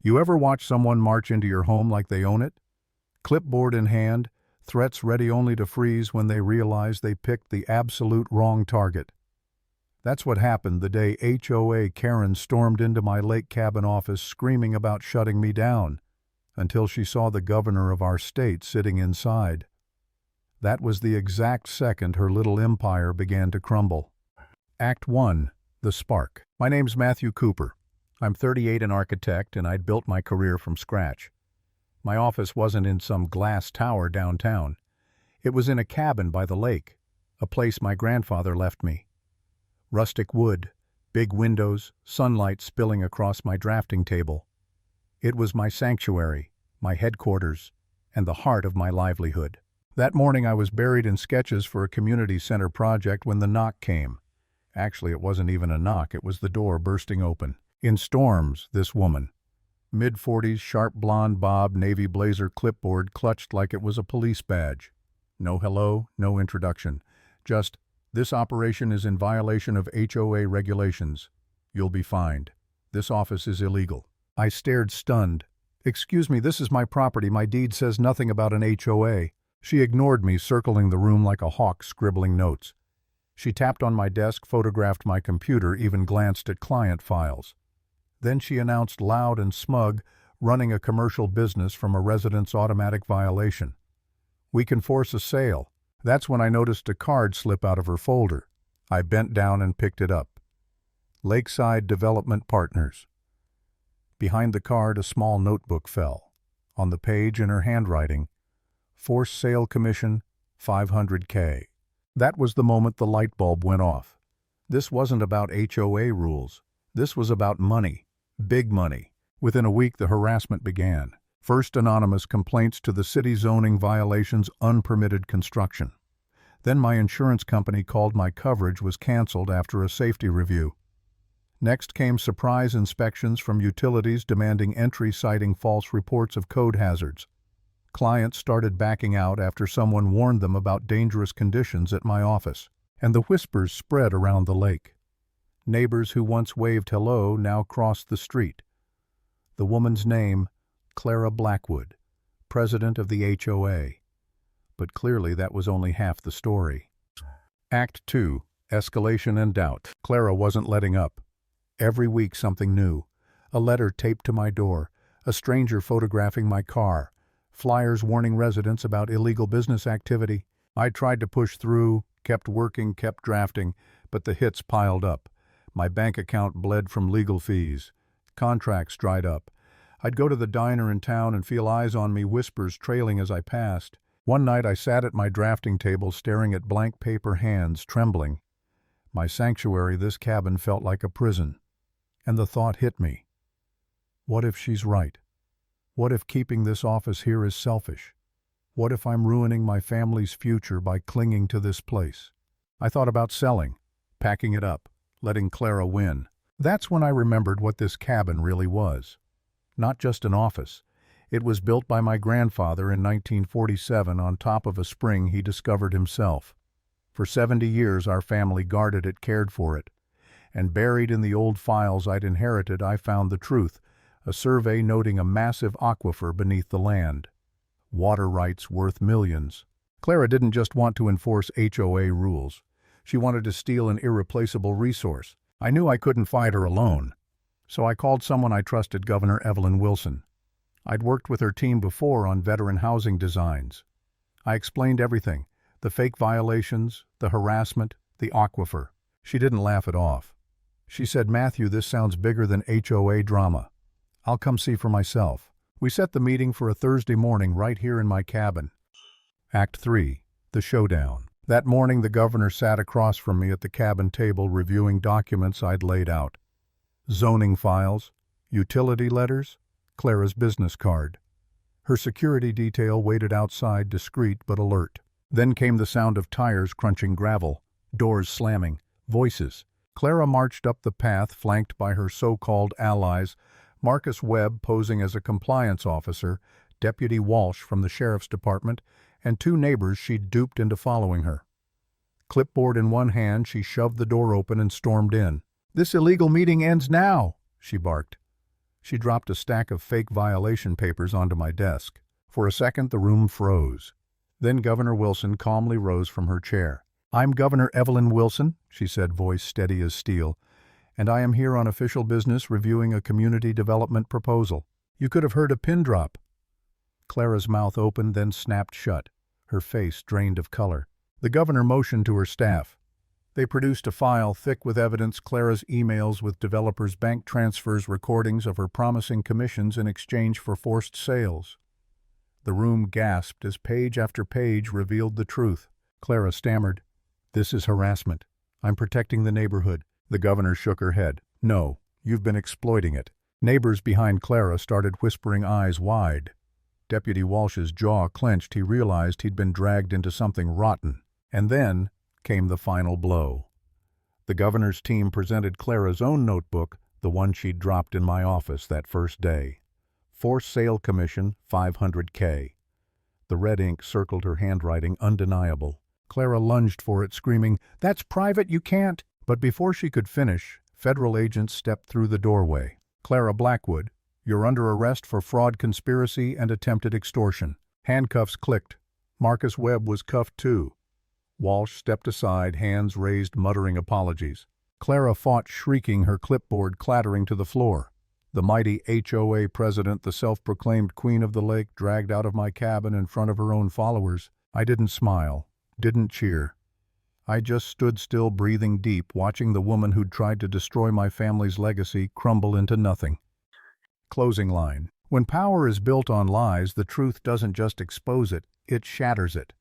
You ever watch someone march into your home like they own it? Clipboard in hand, threats ready only to freeze when they realize they picked the absolute wrong target. That's what happened the day HOA Karen stormed into my lake cabin office screaming about shutting me down, until she saw the governor of our state sitting inside. That was the exact second her little empire began to crumble. Act 1. The Spark. My name's Matthew Cooper. I'm 38, an architect, and I'd built my career from scratch. My office wasn't in some glass tower downtown. It was in a cabin by the lake, a place my grandfather left me. Rustic wood, big windows, sunlight spilling across my drafting table. It was my sanctuary, my headquarters, and the heart of my livelihood. That morning I was buried in sketches for a community center project when the knock came. Actually, it wasn't even a knock, it was the door bursting open. In storms, this woman. Mid-40s, sharp blonde bob, navy blazer, clipboard clutched like it was a police badge. No hello, no introduction. Just, "This operation is in violation of HOA regulations. You'll be fined. This office is illegal." I stared stunned. "Excuse me, this is my property. My deed says nothing about an HOA." She ignored me, circling the room like a hawk scribbling notes. She tapped on my desk, photographed my computer, even glanced at client files. Then she announced loud and smug, running a commercial business from a resident's automatic violation. "We can force a sale." That's when I noticed a card slip out of her folder. I bent down and picked it up. Lakeside Development Partners. Behind the card, a small notebook fell. On the page, in her handwriting, "Force sale commission, $500K. That was the moment the light bulb went off. This wasn't about HOA rules. This was about money. Big money. Within a week, the harassment began. First, anonymous complaints to the city zoning violations, unpermitted construction. Then my insurance company called my coverage was canceled after a safety review. Next came surprise inspections from utilities demanding entry citing false reports of code hazards. Clients started backing out after someone warned them about dangerous conditions at my office. And the whispers spread around the lake. Neighbors who once waved hello now crossed the street. The woman's name, Clara Blackwood, president of the HOA. But clearly that was only half the story. Act 2. Escalation and doubt. Clara wasn't letting up. Every week something new. A letter taped to my door, a stranger photographing my car, flyers warning residents about illegal business activity. I tried to push through, kept working, kept drafting, but the hits piled up. My bank account bled from legal fees. Contracts dried up. I'd go to the diner in town and feel eyes on me, whispers trailing as I passed. One night I sat at my drafting table staring at blank paper, hands trembling. My sanctuary, this cabin, felt like a prison. And the thought hit me. What if she's right? What if keeping this office here is selfish? What if I'm ruining my family's future by clinging to this place? I thought about selling, packing it up, letting Clara win. That's when I remembered what this cabin really was. Not just an office. It was built by my grandfather in 1947 on top of a spring he discovered himself. For 70 years our family guarded it, cared for it. And buried in the old files I'd inherited, I found the truth, a survey noting a massive aquifer beneath the land. Water rights worth millions. Clara didn't just want to enforce HOA rules. She wanted to steal an irreplaceable resource. I knew I couldn't fight her alone. So I called someone I trusted, Governor Evelyn Wilson. I'd worked with her team before on veteran housing designs. I explained everything, the fake violations, the harassment, the aquifer. She didn't laugh it off. She said, "Matthew, this sounds bigger than HOA drama. I'll come see for myself." We set the meeting for a Thursday morning right here in my cabin. Act 3. The Showdown. That morning the governor sat across from me at the cabin table reviewing documents I'd laid out. Zoning files, utility letters, Clara's business card. Her security detail waited outside, discreet but alert. Then came the sound of tires crunching gravel, doors slamming, voices. Clara marched up the path, flanked by her so-called allies, Marcus Webb posing as a compliance officer, Deputy Walsh from the Sheriff's Department, and 2 neighbors she'd duped into following her. Clipboard in one hand, she shoved the door open and stormed in. "This illegal meeting ends now," she barked. She dropped a stack of fake violation papers onto my desk. For a second, the room froze. Then Governor Wilson calmly rose from her chair. "I'm Governor Evelyn Wilson," she said, voice steady as steel, "and I am here on official business reviewing a community development proposal." You could have heard a pin drop. Clara's mouth opened, then snapped shut, her face drained of color. The governor motioned to her staff. They produced a file thick with evidence, Clara's emails with developers, bank transfers, recordings of her promising commissions in exchange for forced sales. The room gasped as page after page revealed the truth. Clara stammered, "This is harassment. I'm protecting the neighborhood." The governor shook her head. "No, you've been exploiting it." Neighbors behind Clara started whispering, eyes wide. Deputy Walsh's jaw clenched. He realized he'd been dragged into something rotten. And then came the final blow. The governor's team presented Clara's own notebook, the one she'd dropped in my office that first day. Forced sale commission, $500K. The red ink circled her handwriting, undeniable. Clara lunged for it, screaming, "That's private, you can't!" But before she could finish, federal agents stepped through the doorway. "Clara Blackwood, you're under arrest for fraud, conspiracy, and attempted extortion." Handcuffs clicked. Marcus Webb was cuffed too. Walsh stepped aside, hands raised, muttering apologies. Clara fought, shrieking, her clipboard clattering to the floor. The mighty HOA president, the self-proclaimed queen of the lake, dragged out of my cabin in front of her own followers. I didn't smile, didn't cheer. I just stood still, breathing deep, watching the woman who'd tried to destroy my family's legacy crumble into nothing. Closing line. When power is built on lies, the truth doesn't just expose it, it shatters it.